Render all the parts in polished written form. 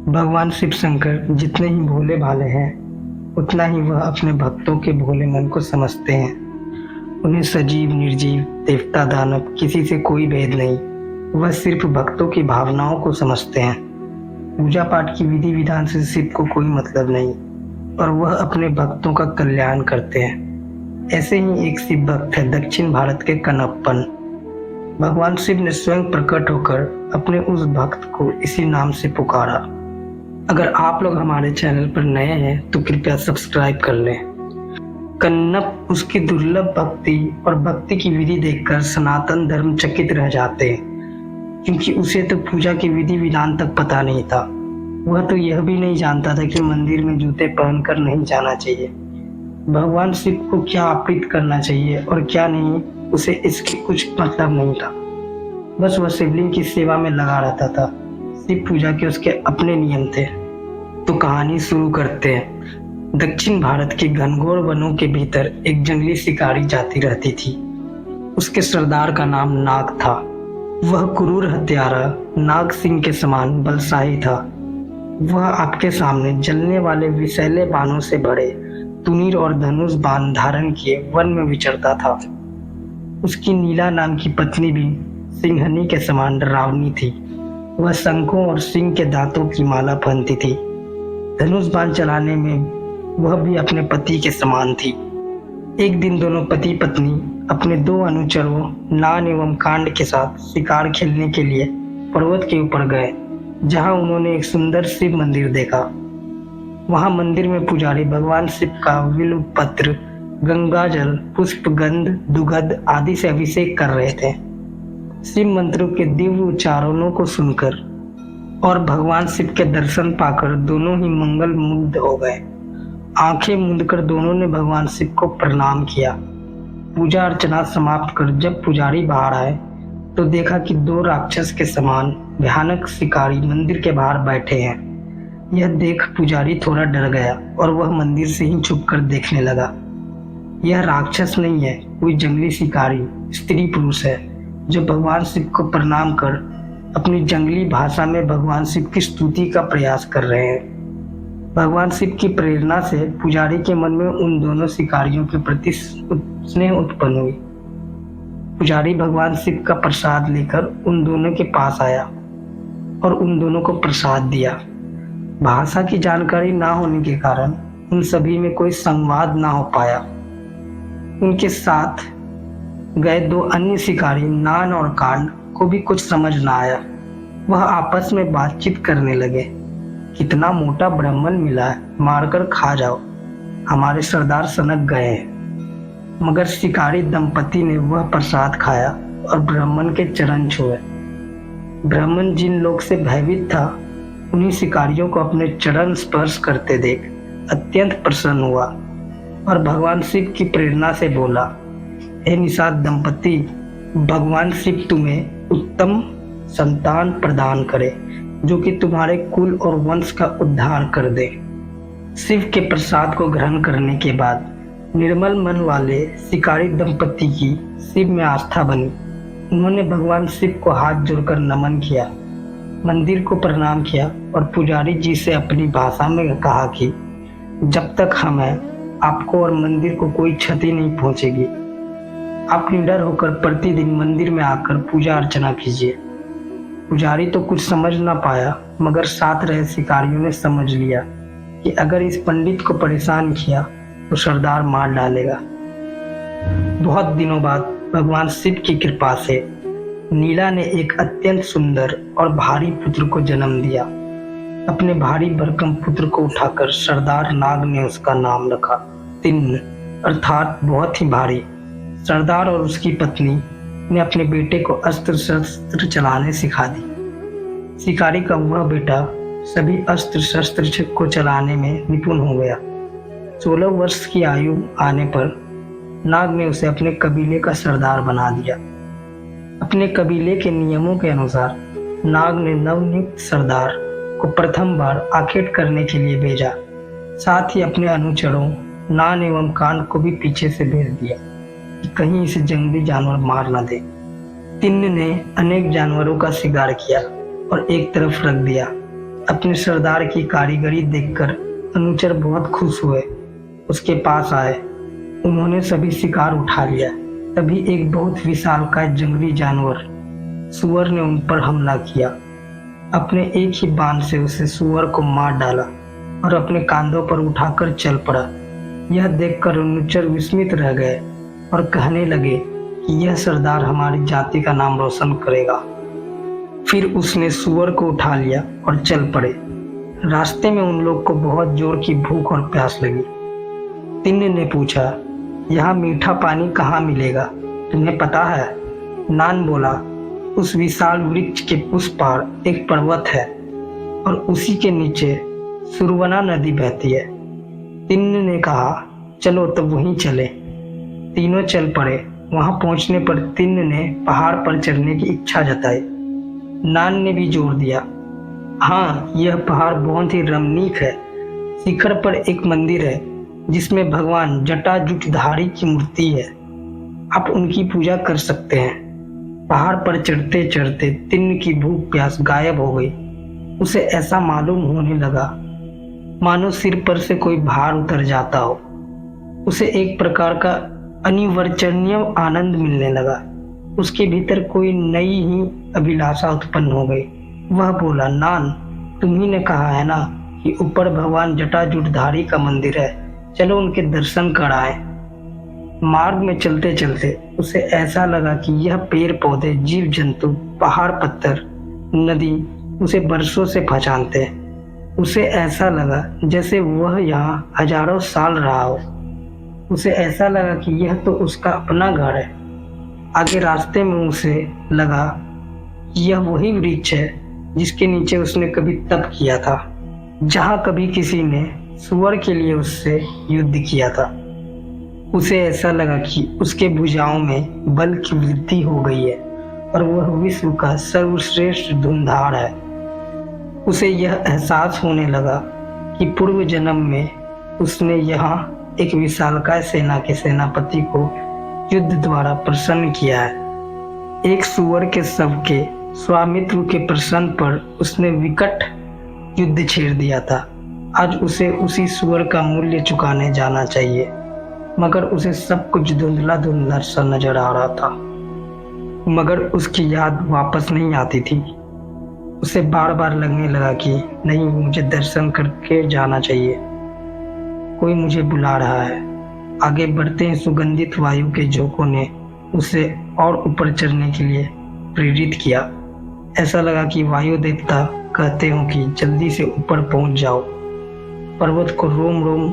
भगवान शिव शंकर जितने ही भोले भाले हैं उतना ही वह अपने भक्तों के भोले मन को समझते हैं। उन्हें सजीव निर्जीव देवता दानव किसी से कोई भेद नहीं, वह सिर्फ भक्तों की भावनाओं को समझते हैं। पूजा पाठ की विधि विधान से शिव को कोई मतलब नहीं और वह अपने भक्तों का कल्याण करते हैं। ऐसे ही एक शिव भक्त है दक्षिण भारत के कनप्पन। भगवान शिव ने स्वयं प्रकट होकर अपने उस भक्त को इसी नाम से पुकारा। अगर आप लोग हमारे चैनल पर नए हैं तो कृपया सब्सक्राइब कर लें। कन्नप उसकी दुर्लभ भक्ति और भक्ति की विधि देखकर सनातन धर्म चकित रह जाते हैं, क्योंकि उसे तो पूजा की विधि विधान तक पता नहीं था। वह तो यह भी नहीं जानता था कि मंदिर में जूते पहनकर नहीं जाना चाहिए। भगवान शिव को क्या अर्पित करना चाहिए और क्या नहीं, उसे इसकी कुछ मतलब नहीं था। बस वह शिवलिंग की सेवा में लगा रहता था। शिव पूजा के उसके अपने नियम थे। तो कहानी शुरू करते हैं। दक्षिण भारत के घनघोर वनों के भीतर एक जंगली शिकारी जाती रहती थी। उसके सरदार का नाम नाग था। वह क्रूर हत्यारा नाग सिंह के समान बलशाही था। वह आपके सामने जलने वाले विषैले बाणों से भरे तुनीर और धनुष बाण धारण किए वन में विचरता था। उसकी नीला नाम की पत्नी भी सिंहनी के समान डरावनी थी। वह शंखों और सिंह के दांतों की माला पहनती थी। धनुष बाण चलाने में वह भी अपने पति के समान थी। एक दिन दोनों पति पत्नी अपने दो अनुचरों नान एवं कांड के साथ शिकार खेलने के लिए पर्वत के ऊपर गए, जहां उन्होंने एक सुंदर शिव मंदिर देखा। वहां मंदिर में पुजारी भगवान शिव का बिल्व पत्र, गंगा जल, पुष्प, गंध, दुग्ध आदि से अभिषेक कर रहे थे। शिव मंत्रों के दिव्य उच्चारणों को सुनकर और भगवान शिव के दर्शन पाकर दोनों ही मंगल मुग्ध हो गए। आंखें मूंदकर दोनों ने भगवान शिव को प्रणाम किया। पूजा अर्चना समाप्त कर जब पुजारी बाहर आए तो देखा कि दो राक्षस के समान भयानक शिकारी मंदिर के बाहर बैठे हैं। यह देख पुजारी थोड़ा डर गया और वह मंदिर से ही छुपकर देखने लगा। यह राक्षस नहीं है, कोई जंगली शिकारी स्त्री पुरुष है जो भगवान शिव को प्रणाम कर अपनी जंगली भाषा में भगवान शिव की स्तुति का प्रयास कर रहे हैं। भगवान शिव की प्रेरणा से पुजारी के मन में उन दोनों शिकारियों के प्रति स्नेह उत्पन्न हुई। पुजारी भगवान शिव का प्रसाद लेकर उन दोनों के पास आया और उन दोनों को प्रसाद दिया। भाषा की जानकारी ना होने के कारण उन सभी में कोई संवाद ना हो पाया। उनके साथ गए दो अन्य शिकारी नान और कांड को भी कुछ समझ ना आया। वह आपस में बातचीत करने लगे। कितना मोटा ब्राह्मण मिला है, मारकर खा जाओ, हमारे सरदार सनक गए हैं। मगर शिकारी दंपति ने वह प्रसाद खाया और ब्राह्मण के चरण छुए। ब्राह्मण जिन लोग से भयभीत था, उन्हीं शिकारियों को अपने चरण स्पर्श करते देख अत्यंत प्रसन्न हुआ और भगवान शिव की प्रेरणा से बोला, हे निषाद दंपति, भगवान शिव तुम्हें उत्तम संतान प्रदान करे जो कि तुम्हारे कुल और वंश का उद्धार कर दे। शिव के प्रसाद को ग्रहण करने के बाद निर्मल मन वाले शिकारी दंपति की शिव में आस्था बनी। उन्होंने भगवान शिव को हाथ जोड़कर नमन किया, मंदिर को प्रणाम किया और पुजारी जी से अपनी भाषा में कहा कि जब तक हम हैं आपको और मंदिर को कोई क्षति नहीं पहुंचेगी। आप निडर होकर प्रतिदिन मंदिर में आकर पूजा अर्चना कीजिए। पुजारी तो कुछ समझ ना पाया, मगर साथ रहे शिकारियों ने समझ लिया कि अगर इस पंडित को परेशान किया तो सरदार मार डालेगा। बहुत दिनों बाद भगवान शिव की कृपा से नीला ने एक अत्यंत सुंदर और भारी पुत्र को जन्म दिया। अपने भारी भरकम पुत्र को उठाकर सरदार नाग ने उसका नाम रखा तिन्न, अर्थात बहुत ही भारी। सरदार और उसकी पत्नी ने अपने बेटे को अस्त्र शस्त्र चलाने सिखा दी। शिकारी का वह बेटा सभी अस्त्र शस्त्र को चलाने में निपुण हो गया। 16 वर्ष की आयु आने पर नाग ने उसे अपने कबीले का सरदार बना दिया। अपने कबीले के नियमों के अनुसार नाग ने नवनियुक्त सरदार को प्रथम बार आखेट करने के लिए भेजा। साथ ही अपने अनुचरों नान एवं कांड को भी पीछे से भेज दिया कि कहीं इसे जंगली जानवर मार न दे। तिन्न ने अनेक जानवरों का शिकार किया और एक तरफ रख दिया। अपने सरदार की कारीगरी देखकर अनुचर बहुत खुश हुए। उसके पास आए, उन्होंने सभी शिकार उठा लिया। तभी एक बहुत विशालकाय जंगली जानवर सुअर ने उन पर हमला किया। अपने एक ही बाण से उसे सुअर को मार डाला और अपने कांधों पर उठाकर चल पड़ा। यह देखकर अनुचर विस्मित रह गए और कहने लगे कि यह सरदार हमारी जाति का नाम रोशन करेगा। फिर उसने सुअर को उठा लिया और चल पड़े। रास्ते में उन लोग को बहुत जोर की भूख और प्यास लगी। तिन्न ने पूछा, यहाँ मीठा पानी कहाँ मिलेगा, तुम्हें पता है? नान बोला, उस विशाल वृक्ष के उस पार एक पर्वत है और उसी के नीचे सुरवना नदी बहती है। तिन्न ने कहा, चलो तब वहीं चले। तीनों चल पड़े। वहां पहुंचने पर तिन्न ने पहाड़ पर चढ़ने की इच्छा जताई। नान ने भी जोर दिया, हाँ, यह पहाड़ बहुत ही रमणीक है। शिखर पर एक मंदिर है जिसमें भगवान जटाजुटधारी की मूर्ति है। आप उनकी पूजा कर सकते हैं। पहाड़ पर चढ़ते चढ़ते तिन्न की भूख प्यास गायब हो गई। उसे ऐसा मालूम होने लगा मानो सिर पर से कोई भार उतर जाता हो। उसे एक प्रकार का अनिवर्चनीय आनंद मिलने लगा। उसके भीतर कोई नई ही अभिलाषा उत्पन्न हो गई। वह बोला, नान, तुम्ही ने कहा है ना कि ऊपर भगवान जटाजुटधारी का मंदिर है, चलो उनके दर्शन कर आए। मार्ग में चलते चलते उसे ऐसा लगा कि यह पेड़ पौधे, जीव जंतु, पहाड़, पत्थर, नदी उसे बरसों से पहचानते हैं। उसे ऐसा लगा जैसे वह यहाँ हजारों साल रहा हो। उसे ऐसा लगा कि यह तो उसका अपना घर है। आगे रास्ते में उसे लगा कि यह वही वृक्ष है जिसके नीचे उसने कभी तप किया था, जहाँ कभी किसी ने सुअर के लिए उससे युद्ध किया था। उसे ऐसा लगा कि उसके भुजाओं में बल की वृद्धि हो गई है और वह विश्व का सर्वश्रेष्ठ धुंधार है। उसे यह एहसास होने लगा कि पूर्व जन्म में उसने यहाँ एक विशालकाय सेना के सेनापति को युद्ध द्वारा प्रसन्न किया है। एक सुअर के शव के स्वामित्व के प्रश्न पर उसने विकट युद्ध छेड़ दिया था। आज उसे उसी सुअर का मूल्य चुकाने जाना चाहिए, मगर उसे सब कुछ धुंधला धुंधला सा नजर आ रहा था। मगर उसकी याद वापस नहीं आती थी। उसे बार बार लगने लगा कि नहीं, मुझे दर्शन करके जाना चाहिए, कोई मुझे बुला रहा है। आगे बढ़ते ही सुगंधित वायु के झोंकों ने उसे और ऊपर चढ़ने के लिए प्रेरित किया। ऐसा लगा कि वायु देवता कहते हो कि जल्दी से ऊपर पहुंच जाओ। पर्वत को रोम रोम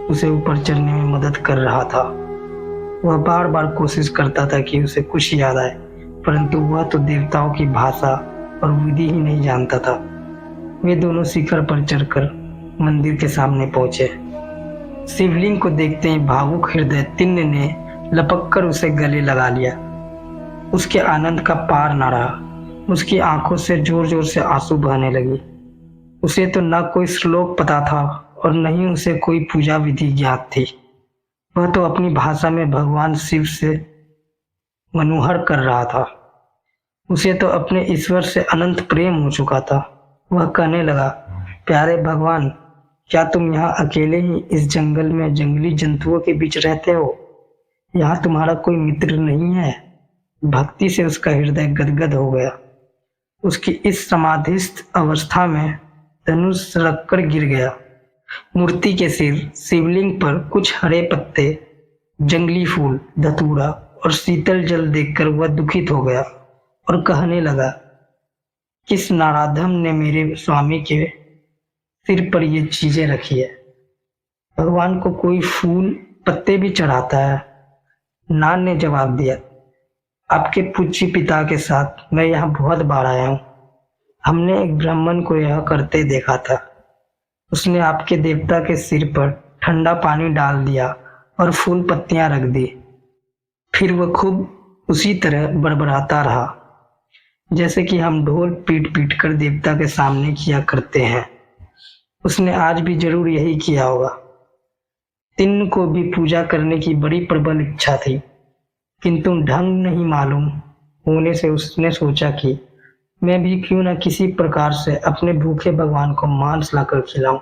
उसे ऊपर चढ़ने में मदद कर रहा था। वह बार बार कोशिश करता था कि उसे कुछ याद आए, परंतु वह तो देवताओं की भाषा और विधि ही नहीं जानता था। वे दोनों शिखर पर चढ़कर मंदिर के सामने पहुंचे। शिवलिंग को देखते ही भावुक हृदय तिन्न ने लपककर उसे गले लगा लिया। उसके आनंद का पार न रहा। उसकी आंखों से जोर जोर से आंसू बहने लगी। उसे तो न कोई श्लोक पता था और न ही उसे कोई पूजा विधि ज्ञात थी। वह तो अपनी भाषा में भगवान शिव से मनोहर कर रहा था। उसे तो अपने ईश्वर से अनंत प्रेम हो चुका था। वह कहने लगा, प्यारे भगवान, क्या तुम यहाँ अकेले ही इस जंगल में जंगली जंतुओं के बीच रहते हो? यहाँ तुम्हारा कोई मित्र नहीं है? भक्ति से उसका हृदय गदगद हो गया। उसकी इस समाधिस्थ अवस्था में धनुष रखकर गिर गया। मूर्ति के सिर शिवलिंग पर कुछ हरे पत्ते, जंगली फूल, धतूरा और शीतल जल देखकर वह दुखित हो गया और कहने लगा, किस नाराधम ने मेरे स्वामी के सिर पर ये चीजें रखी है? भगवान को कोई फूल पत्ते भी चढ़ाता है। नान ने जवाब दिया, आपके पूज्य पिता के साथ मैं यहाँ बहुत बार आया हूँ। हमने एक ब्राह्मण को यह करते देखा था। उसने आपके देवता के सिर पर ठंडा पानी डाल दिया और फूल पत्तियां रख दी। फिर वह खूब उसी तरह बड़बड़ाता रहा जैसे कि हम ढोल पीट पीट कर देवता के सामने किया करते हैं। उसने आज भी जरूर यही किया होगा। तिन्न को भी पूजा करने की बड़ी प्रबल इच्छा थी, किंतु ढंग नहीं मालूम होने से उसने सोचा कि मैं भी क्यों न किसी प्रकार से अपने भूखे भगवान को मांस लाकर खिलाऊं।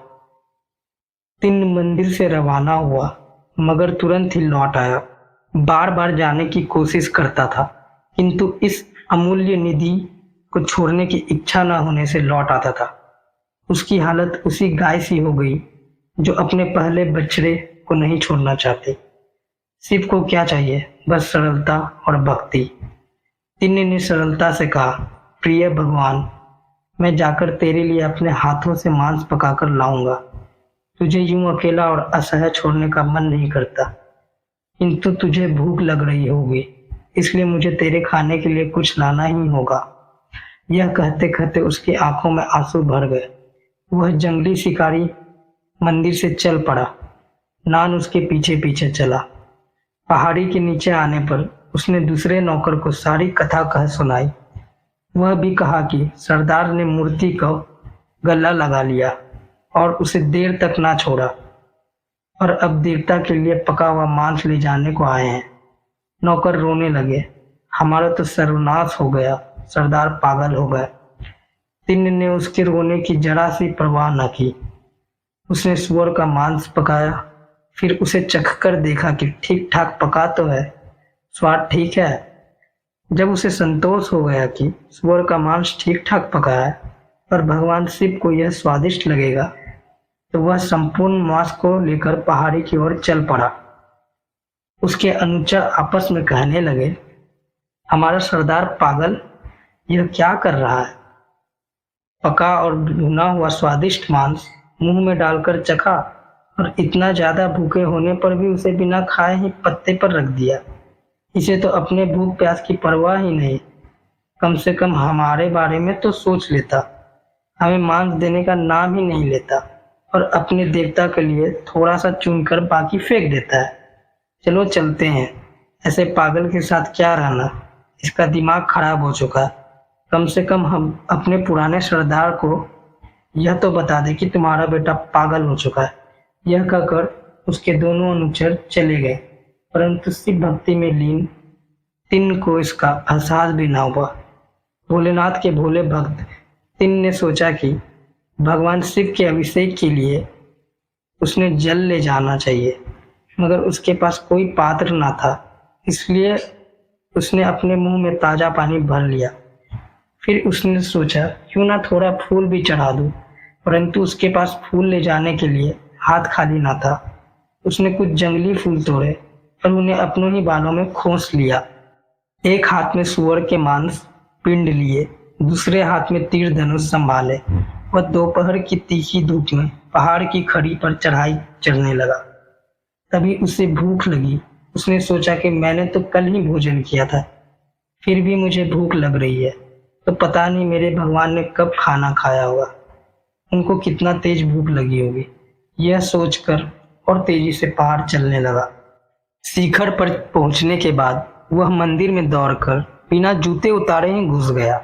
तिन्न मंदिर से रवाना हुआ, मगर तुरंत ही लौट आया। बार बार जाने की कोशिश करता था, किंतु इस अमूल्य निधि को छोड़ने की इच्छा न होने से लौट आता था। उसकी हालत उसी गाय सी हो गई जो अपने पहले बछड़े को नहीं छोड़ना चाहती। शिव को क्या चाहिए? बस सरलता और भक्ति। तिन्नी ने सरलता से कहा, प्रिय भगवान, मैं जाकर तेरे लिए अपने हाथों से मांस पकाकर लाऊंगा। तुझे यूं अकेला और असहाय छोड़ने का मन नहीं करता, किंतु तुझे भूख लग रही होगी, इसलिए मुझे तेरे खाने के लिए कुछ लाना ही होगा। यह कहते कहते उसकी आंखों में आंसू भर गए। वह जंगली शिकारी मंदिर से चल पड़ा। नान उसके पीछे पीछे चला। पहाड़ी के नीचे आने पर उसने दूसरे नौकर को सारी कथा कह सुनाई। वह भी कहा कि सरदार ने मूर्ति को गला लगा लिया और उसे देर तक ना छोड़ा, और अब देवता के लिए पका हुआ मांस ले जाने को आए हैं। नौकर रोने लगे, हमारा तो सर्वनाश हो गया, सरदार पागल हो गए। तिन्न ने उसके रोने की जरा सी परवाह न की। उसने सुअर का मांस पकाया, फिर उसे चखकर देखा कि ठीक ठाक पका तो है, स्वाद ठीक है। जब उसे संतोष हो गया कि सुअर का मांस ठीक ठाक पका है और भगवान शिव को यह स्वादिष्ट लगेगा, तो वह संपूर्ण मांस को लेकर पहाड़ी की ओर चल पड़ा। उसके अनुचर आपस में कहने लगे, हमारा सरदार पागल, यह क्या कर रहा है? पका और भुना हुआ स्वादिष्ट मांस मुंह में डालकर चखा, और इतना ज्यादा भूखे होने पर भी उसे बिना खाए ही पत्ते पर रख दिया। इसे तो अपने भूख प्यास की परवाह ही नहीं। कम से कम हमारे बारे में तो सोच लेता। हमें मांस देने का नाम ही नहीं लेता, और अपने देवता के लिए थोड़ा सा चुनकर बाकी फेंक देता है। चलो चलते हैं, ऐसे पागल के साथ क्या रहना, इसका दिमाग खराब हो चुका है। कम से कम हम अपने पुराने सरदार को यह तो बता दे कि तुम्हारा बेटा पागल हो चुका है। यह कहकर उसके दोनों अनुचर चले गए, परंतु शिव भक्ति में लीन तिन्न को इसका एहसास भी ना हुआ। भोलेनाथ के भोले भक्त तिन्न ने सोचा कि भगवान शिव के अभिषेक के लिए उसने जल ले जाना चाहिए, मगर उसके पास कोई पात्र ना था, इसलिए उसने अपने मुंह में ताजा पानी भर लिया। फिर उसने सोचा क्यों ना थोड़ा फूल भी चढ़ा दूं, परंतु उसके पास फूल ले जाने के लिए हाथ खाली ना था। उसने कुछ जंगली फूल तोड़े और उन्हें अपनों ही बालों में खोस लिया। एक हाथ में सुअर के मांस पिंड लिए, दूसरे हाथ में तीर धनुष संभाले। वह दोपहर की तीखी धूप में पहाड़ की खड़ी पर चढ़ाई चढ़ने लगा। तभी उसे भूख लगी। उसने सोचा कि मैंने तो कल ही भोजन किया था, फिर भी मुझे भूख लग रही है, तो पता नहीं मेरे भगवान ने कब खाना खाया होगा, उनको कितना तेज भूख लगी होगी। यह सोचकर और तेजी से पहाड़ चलने लगा। शिखर पर पहुंचने के बाद वह मंदिर में दौड़कर बिना जूते उतारे ही घुस गया।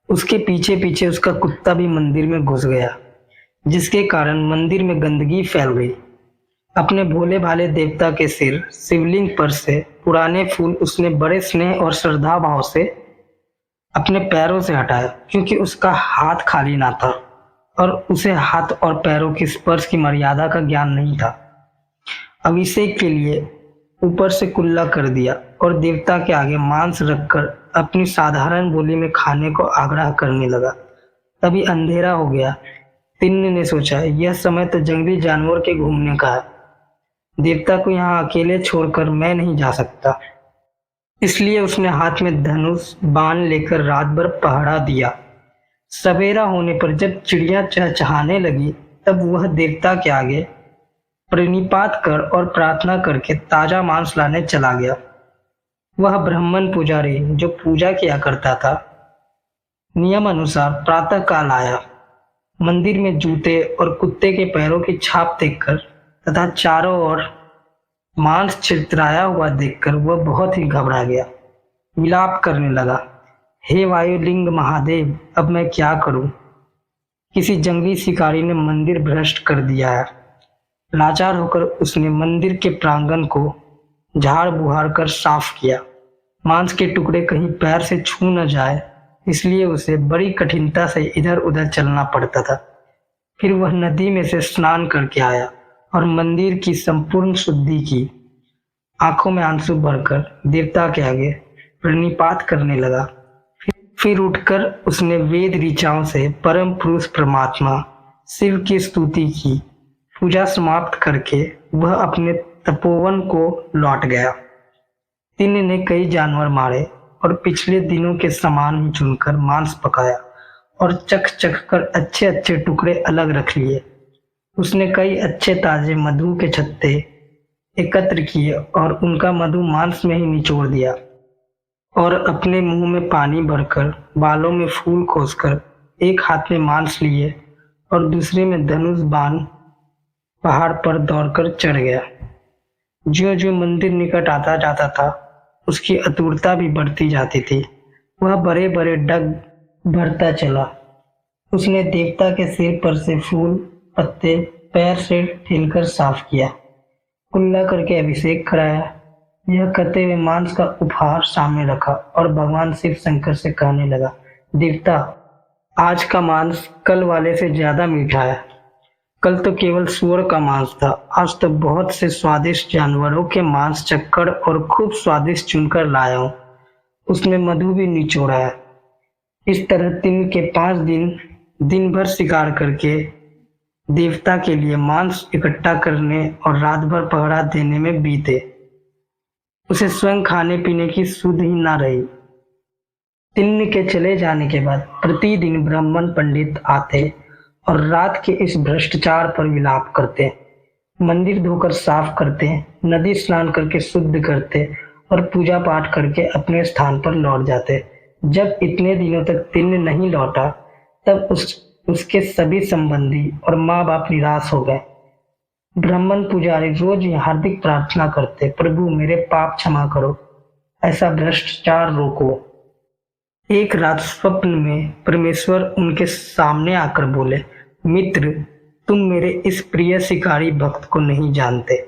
उसके पीछे पीछे उसका कुत्ता भी मंदिर में घुस गया, जिसके कारण मंदिर में गंदगी फैल गई। अपने भोले भाले देवता के सिर शिवलिंग पर से पुराने फूल उसने बड़े स्नेह और श्रद्धा भाव से अपने पैरों से हटाया, क्योंकि उसका हाथ खाली ना था और उसे हाथ और पैरों के स्पर्श की मर्यादा का ज्ञान नहीं था। अभिषेक के लिए ऊपर से कुल्ला कर दिया और देवता के आगे मांस रखकर अपनी साधारण बोली में खाने को आग्रह करने लगा। तभी अंधेरा हो गया। तिन्न ने सोचा यह समय तो जंगली जानवर के घूमने का है, देवता को यहाँ अकेले छोड़कर मैं नहीं जा सकता। इसलिए उसने हाथ में धनुष बाण लेकर रात भर पहरा दिया। सवेरा होने पर जब चिड़िया चहचहाने लगी, तब वह देवता के आगे प्रणिपात कर और प्रार्थना करके ताजा मांस लाने चला गया। वह ब्राह्मण पुजारी जो पूजा किया करता था, नियम अनुसार प्रातः काल आया। मंदिर में जूते और कुत्ते के पैरों की छाप देखकर तथा चारों ओर मांस छितराया हुआ देखकर वह बहुत ही घबरा गया। विलाप करने लगा, हे वायुलिंग महादेव, अब मैं क्या करूं? किसी जंगली शिकारी ने मंदिर भ्रष्ट कर दिया है। लाचार होकर उसने मंदिर के प्रांगण को झाड़ बुहार कर साफ किया। मांस के टुकड़े कहीं पैर से छू न जाए, इसलिए उसे बड़ी कठिनता से इधर उधर चलना पड़ता था। फिर वह नदी में से स्नान करके आया और मंदिर की संपूर्ण शुद्धि की। आंखों में आंसू भरकर देवता के आगे प्रणिपात करने लगा। फिर उठकर उसने वेद ऋचाओं से परम पुरुष परमात्मा शिव की स्तुति की। पूजा समाप्त करके वह अपने तपोवन को लौट गया। तिन्न ने कई जानवर मारे और पिछले दिनों के समान ही चुनकर मांस पकाया और चख चख कर अच्छे अच्छे टुकड़े अलग रख लिए। उसने कई अच्छे ताजे मधु के छत्ते एकत्र किए और उनका मधु मांस में ही निचोड़ दिया और अपने मुंह में पानी भरकर बालों में फूल खोसकर एक हाथ में मांस लिए और दूसरे में धनुष बाण पहाड़ पर दौड़कर चढ़ गया। ज्यों ज्यों मंदिर निकट आता जाता था उसकी आतुरता भी बढ़ती जाती थी। वह बड़े बड़े डग भरता चला। उसने देवता के सिर पर से फूल पत्ते पैर से ठेलकर साफ किया, कुल्ला करके अभिषेक कराया। यह करते हुए मांस का उपहार सामने रखा और भगवान शिव शंकर से कहने लगा, देवता, आज का मांस कल वाले से ज्यादा मीठा है। कल तो केवल सूअर का मांस था, आज तो बहुत से स्वादिष्ट जानवरों के मांस चक्कर और खूब स्वादिष्ट चुनकर लाया हूँ। उसमें मधु भी निचोड़ा है। इस तरह दिन के 5 दिन भर शिकार करके देवता के लिए मांस इकट्ठा करने और रात भर पहरा देने में बीते। उसे स्वयं खाने पीने की सुध ही न रही। तिन्न के चले जाने के बाद प्रतिदिन ब्राह्मण पंडित आते और रात के इस भ्रष्टाचार पर विलाप करते, मंदिर धोकर साफ करते, नदी स्नान करके शुद्ध करते और पूजा पाठ करके अपने स्थान पर लौट जाते। जब इतने दिनों तक तिन्न नहीं लौटा तब उसके सभी संबंधी और माँ बाप निराश हो गए। ब्राह्मण पुजारी रोज हार्दिक प्रार्थना करते, प्रभु मेरे पाप क्षमा करो, ऐसा भ्रष्टाचार रोको। एक रात स्वप्न में परमेश्वर उनके सामने आकर बोले, मित्र, तुम मेरे इस प्रिय शिकारी भक्त को नहीं जानते।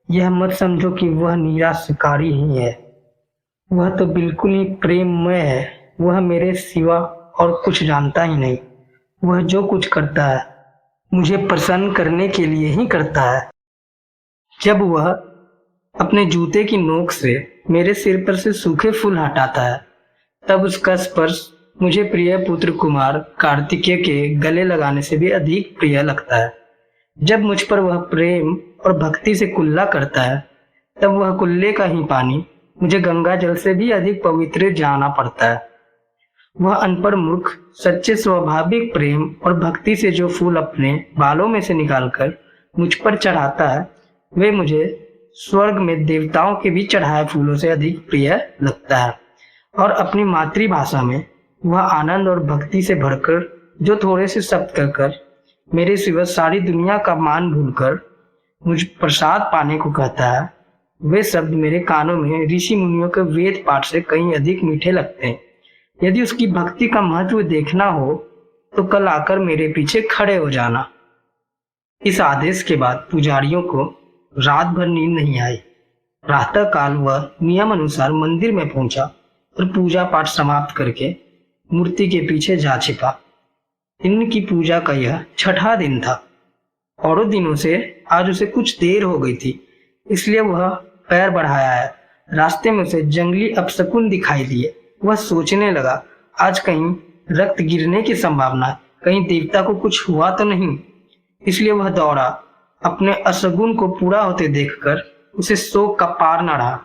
यह मत समझो कि वह नीरा शिकारी ही है, वह तो बिल्कुल ही प्रेममय है। वह मेरे सिवा और कुछ जानता ही नहीं। वह जो कुछ करता है मुझे प्रसन्न करने के लिए ही करता है। जब वह अपने जूते की नोक से मेरे सिर पर से सूखे फूल हटाता है तब उसका स्पर्श मुझे प्रिय पुत्र कुमार कार्तिकेय के गले लगाने से भी अधिक प्रिय लगता है। जब मुझ पर वह प्रेम और भक्ति से कुल्ला करता है तब वह कुल्ले का ही पानी मुझे गंगा जल से भी अधिक पवित्र जाना पड़ता है। वह अनपढ़ मूर्ख सच्चे स्वाभाविक प्रेम और भक्ति से जो फूल अपने बालों में से निकालकर मुझ पर चढ़ाता है वे मुझे स्वर्ग में देवताओं के भी चढ़ाए फूलों से अधिक प्रिय लगता है। और अपनी मातृभाषा में वह आनंद और भक्ति से भरकर जो थोड़े से शब्द कहकर मेरे सिवा सारी दुनिया का मान भूलकर मुझ प्रसाद पाने को कहता है, वे शब्द मेरे कानों में ऋषि मुनियों के वेद पाठ से कहीं अधिक मीठे लगते हैं। यदि उसकी भक्ति का महत्व देखना हो तो कल आकर मेरे पीछे खड़े हो जाना। इस आदेश के बाद पुजारियों को रात भर नींद नहीं आई। प्रातः काल वह नियम अनुसार मंदिर में पहुंचा और पूजा पाठ समाप्त करके मूर्ति के पीछे जा छिपा। इनकी पूजा का यह 6ठा दिन था। औरों दिनों से आज उसे कुछ देर हो गई थी, इसलिए वह पैर बढ़ाया है। रास्ते में उसे जंगली अपशकुन दिखाई दिए। वह सोचने लगा, आज कहीं रक्त गिरने की संभावना है, कहीं देवता को कुछ हुआ तो नहीं। इसलिए वह दौड़ा। अपने अशगुन को पूरा होते देखकर उसे शोक का पार न रहा।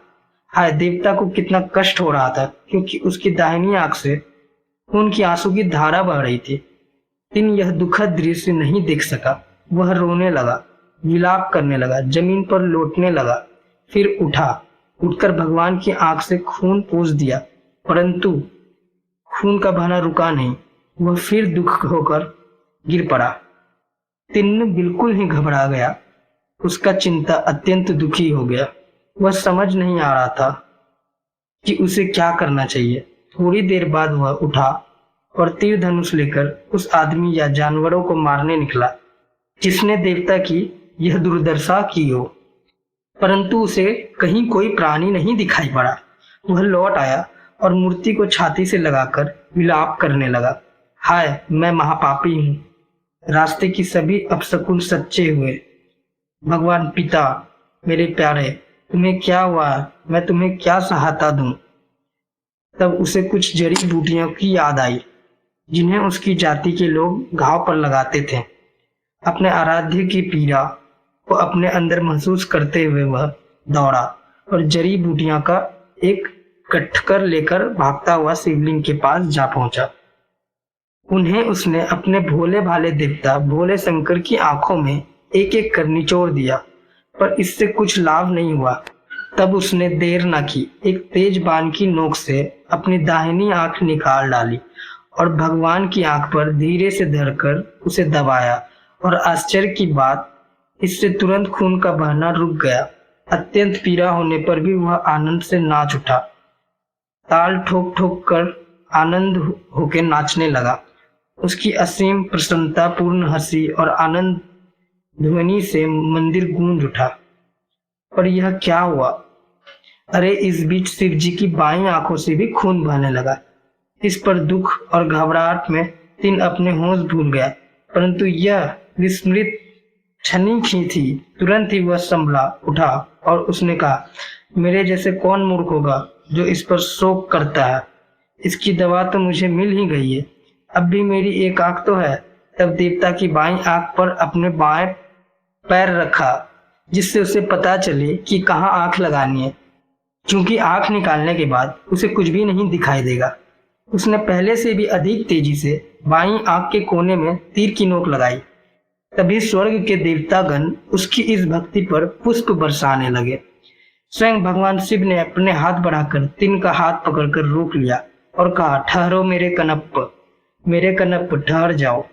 हाय, देवता को कितना कष्ट हो रहा था, क्योंकि उसकी दाहिनी आंख से खून की आंसू की धारा बह रही थी। तिन यह दुखद दृश्य नहीं देख सका। वह रोने लगा, विलाप करने लगा, जमीन पर लौटने लगा। फिर उठकर भगवान की आंख से खून पोंछ दिया, परंतु खून का बहना रुका नहीं। वह फिर दुख होकर गिर पड़ा। तिन्न बिल्कुल ही घबरा गया। उसका चिंता अत्यंत दुखी हो गया। वह समझ नहीं आ रहा था कि उसे क्या करना चाहिए। थोड़ी देर बाद वह उठा और तीर धनुष लेकर उस आदमी या जानवरों को मारने निकला जिसने देवता की यह दुर्दशा की हो, परंतु उसे कहीं कोई प्राणी नहीं दिखाई पड़ा। वह लौट आया और मूर्ति को छाती से लगाकर विलाप करने लगा, हाय मैं महापापी हूँ, रास्ते की सभी अपशकुन सच्चे हुए। भगवान पिता मेरे प्यारे, तुम्हें क्या हुआ, मैं तुम्हें क्या सहायता दूं। तब उसे कुछ जड़ी बूटियों की याद आई जिन्हें उसकी जाति के लोग घाव पर लगाते थे। अपने आराध्य की पीड़ा को अपने अंदर महसूस करते हुए वह दौड़ा और जड़ी बूटियां का एक गट्ठकर लेकर भागता हुआ शिवलिंग के पास जा पहुंचा। उन्हें उसने अपने भोले भाले देवता भोले शंकर की आंखों में एक एक कर निचोड़ दिया, पर इससे कुछ लाभ नहीं हुआ। तब उसने देर न की, एक तेज बाण की नोक से अपनी दाहिनी आंख निकाल डाली और भगवान की आंख पर धीरे से धरकर उसे दबाया, और आश्चर्य की बात, इससे तुरंत खून का बहना रुक गया। अत्यंत पीड़ा होने पर भी वह आनंद से नाच उठा, ताल ठोक ठोक कर आनंद होकर नाचने लगा। उसकी असीम प्रसन्नता पूर्ण हंसी और आनंद ध्वनि से मंदिर गूंज उठा। पर यह क्या हुआ? अरे इस बीच शिव जी की बाईं आंखों से भी खून बहने लगा। इस पर दुख और घबराहट में तीन अपने होश भूल गया, परंतु यह विस्मृत क्षणिक ही थी। तुरंत ही वह संभला उठा और उसने कहा, मेरे जैसे कौन मूर्ख होगा जो इस पर शोक करता है। इसकी दवा तो मुझे मिल ही गई है, अब भी मेरी एक आंख तो है। तब देवता की बाईं आंख पर अपने बाएं पैर रखा, जिससे उसे पता चले कि कहाँ आंख लगानी है, क्योंकि आंख निकालने के बाद उसे कुछ भी नहीं दिखाई देगा। उसने पहले से भी अधिक तेजी से बाईं आंख के कोने में तीर की नोक लगाई। तभी स्वर्ग के देवतागण उसकी इस भक्ति पर पुष्प बरसाने लगे। स्वयं भगवान शिव ने अपने हाथ बढ़ाकर तीन का हाथ पकड़कर रोक लिया और कहा, ठहरो मेरे कनप्प ठहर जाओ।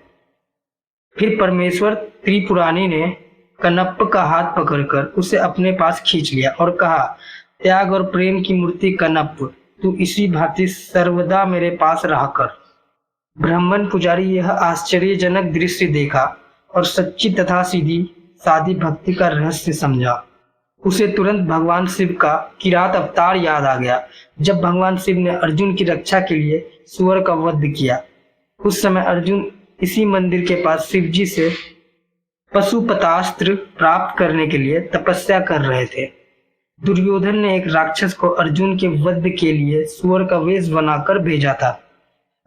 फिर परमेश्वर त्रिपुरानी ने कनप्प का हाथ पकड़कर उसे अपने पास खींच लिया और कहा, त्याग और प्रेम की मूर्ति कनप्प, तू इसी भांति सर्वदा मेरे पास रहा कर। ब्राह्मण पुजारी यह आश्चर्यजनक दृश्य देखा और सच्ची तथा सीधी सादी भक्ति का रहस्य समझा। उसे तुरंत भगवान शिव का किरात अवतार याद आ गया, जब भगवान शिव ने अर्जुन की रक्षा के लिए सुअर का वध किया। उस समय अर्जुन इसी मंदिर के पास शिव जी से पशुपतास्त्र प्राप्त करने के लिए तपस्या कर रहे थे। दुर्योधन ने एक राक्षस को अर्जुन के वध के लिए सुअर का वेश बनाकर भेजा था।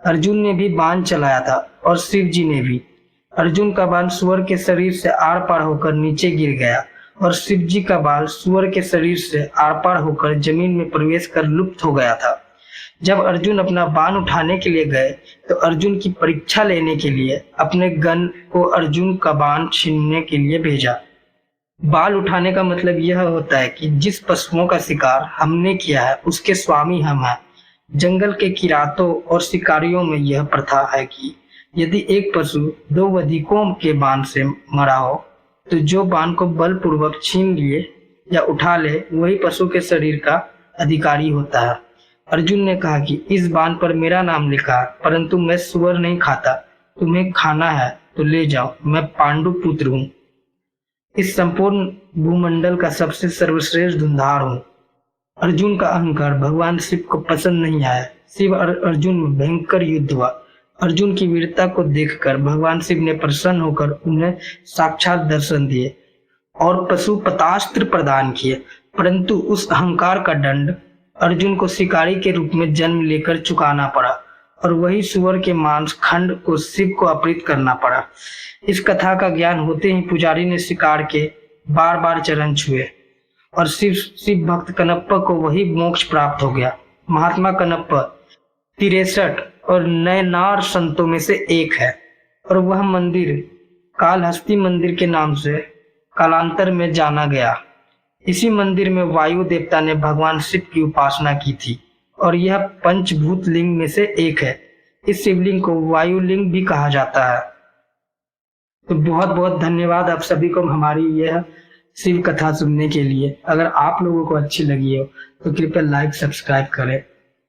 अर्जुन ने भी बाण चलाया था और शिव जी ने भी। अर्जुन का बाण सुअर के शरीर से आर पार होकर नीचे गिर गया और शिव जी का बाण सुअर के शरीर से आर पार होकर जमीन में प्रवेश कर लुप्त हो गया था। जब अर्जुन अपना बाण उठाने के लिए गए तो अर्जुन की परीक्षा लेने के लिए अपने गण को अर्जुन का बाण छीनने के लिए भेजा। बाल उठाने का मतलब यह होता है कि जिस पशुओं का शिकार हमने किया है उसके स्वामी हम हैं। जंगल के किरातों और शिकारियों में यह प्रथा है कि यदि एक पशु दो अधिकों के बाण से मरा हो तो जो बाण को बलपूर्वक छीन लिए या उठा ले वही पशु के शरीर का अधिकारी होता है। अर्जुन ने कहा कि इस बाण पर मेरा नाम लिखा है, परंतु मैं सुअर नहीं खाता, तुम्हें खाना है तो ले जाओ, मैं पांडु पुत्र हूँ, इस संपूर्ण भूमंडल का सबसे सर्वश्रेष्ठ धुंधार हूँ। अर्जुन का अहंकार भगवान शिव को पसंद नहीं आया। शिव और अर्जुन में भयंकर युद्ध हुआ। अर्जुन की वीरता को देखकर भगवान शिव ने प्रसन्न होकर उन्हें साक्षात दर्शन दिए और पशुपतास्त्र प्रदान किए, परंतु उस अहंकार का दंड अर्जुन को शिकारी के रूप में जन्म लेकर चुकाना पड़ा और वही सुअर के मांस खंड को शिव को अर्पित करना पड़ा। इस कथा का ज्ञान होते ही पुजारी ने शिकार के बार बार चरण छुए और शिव भक्त कनप्प को वही मोक्ष प्राप्त हो गया। महात्मा कनप्प 63 और नयनार संतों में से एक है और वह मंदिर कालहस्ती मंदिर के नाम से कालांतर में जाना गया। इसी मंदिर में वायु देवता ने भगवान शिव की उपासना की थी और यह पंचभूत लिंग में से एक है। इस शिवलिंग को वायुलिंग भी कहा जाता है। तो बहुत बहुत धन्यवाद आप सभी को हमारी यह शिव कथा सुनने के लिए। अगर आप लोगों को अच्छी लगी हो तो कृपया लाइक सब्सक्राइब करें।